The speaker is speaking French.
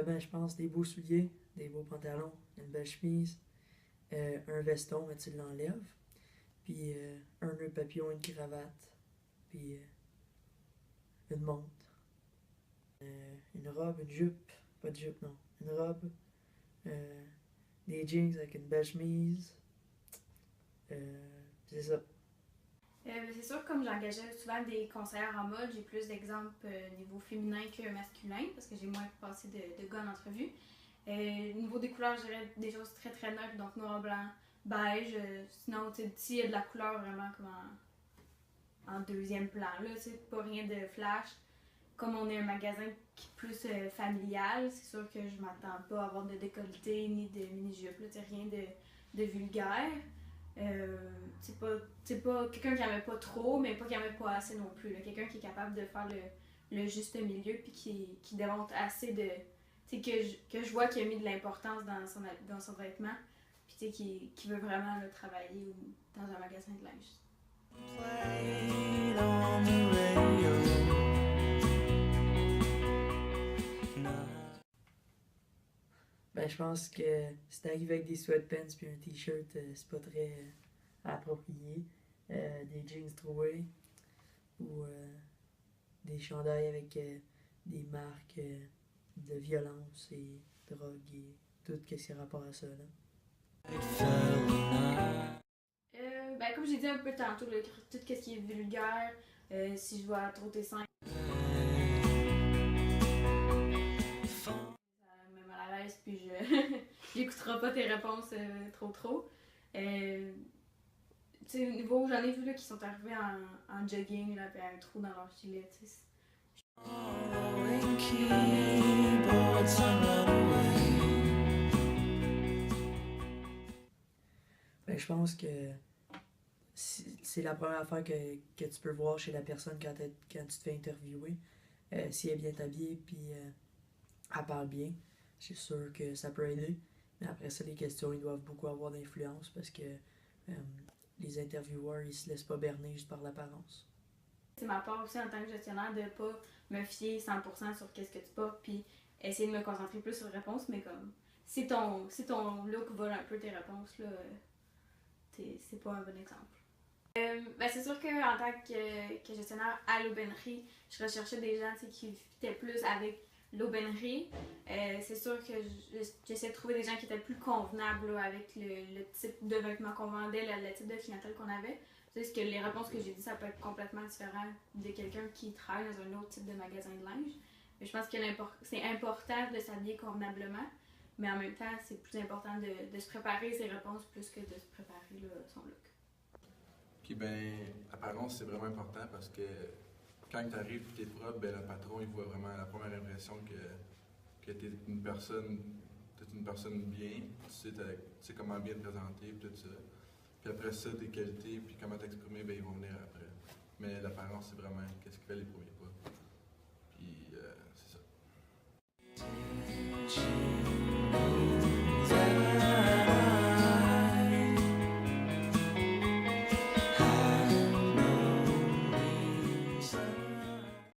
Ben, je pense des beaux souliers, des beaux pantalons, une belle chemise, un veston, mais tu l'enlèves, puis un nœud papillon, une cravate, puis une montre, une robe, une jupe, pas de jupe, non, une robe, euh, des jeans avec une belle chemise, c'est ça. C'est sûr que comme j'engageais souvent des conseillères en mode, j'ai plus d'exemples niveau féminin que masculin parce que j'ai moins passé de gars en entrevue. Au niveau des couleurs, je dirais des choses très très neutres, donc noir, blanc, beige. Sinon, s'il y a de la couleur vraiment comme en deuxième plan, là, pas rien de flash. Comme on est un magasin qui est plus familial, c'est sûr que je m'attends pas à avoir de décolleté ni de mini-jupe, rien de vulgaire. C'est pas quelqu'un qui en met pas trop, mais pas qui en met pas assez non plus. Quelqu'un qui est capable de faire le juste milieu puis qui démontre assez de. Que je vois qu'il a mis de l'importance dans son vêtement, puis qui veut vraiment le travailler dans un magasin de linge. Ben, je pense que si t'arrives avec des sweatpants puis un t-shirt, c'est pas très approprié. Des jeans troués ou des chandails avec des marques de violence et drogue et tout ce qui a rapport à ça. Là. Comme j'ai dit un peu tantôt, tout ce qui est vulgaire, si je vois trop tes seins, ça me met mal à l'aise, puis j'écouterai pas tes réponses trop. Au niveau, j'en ai vu là, qui sont arrivés en jogging, là, puis un trou dans leur gilet. Ben, je pense que c'est la première affaire que tu peux voir chez la personne quand tu te fais interviewer. Si elle est bien habillée puis elle parle bien, c'est sûr que ça peut aider. Mais après ça, les questions, ils doivent beaucoup avoir d'influence parce que les intervieweurs, ils se laissent pas berner juste par l'apparence. C'est ma part aussi en tant que gestionnaire de pas me fier 100% sur qu'est-ce que tu portes, puis essayer de me concentrer plus sur les réponses, mais comme si ton look vole un peu tes réponses, là, c'est pas un bon exemple. C'est sûr qu'en tant que gestionnaire à l'aubainerie, je recherchais des gens qui fitaient plus avec l'aubainerie. C'est sûr que j'essaie de trouver des gens qui étaient plus convenables là, avec le type de vêtements qu'on vendait, le type de clientèle qu'on avait. Parce que les réponses que j'ai dit, ça peut être complètement différent de quelqu'un qui travaille dans un autre type de magasin de linge. Mais je pense que c'est important de s'habiller convenablement, mais en même temps, c'est plus important de se préparer ses réponses plus que de se préparer là, son look. Puis ben, l'apparence, c'est vraiment important parce que quand tu arrives et tu es propre, ben, le patron, il voit vraiment la première impression que tu es une personne bien, tu sais comment bien te présenter et tout ça. Puis après ça, tes qualités puis comment t'exprimer, ben, ils vont venir après. Mais l'apparence, c'est vraiment qu'est-ce qui fait les premiers pas.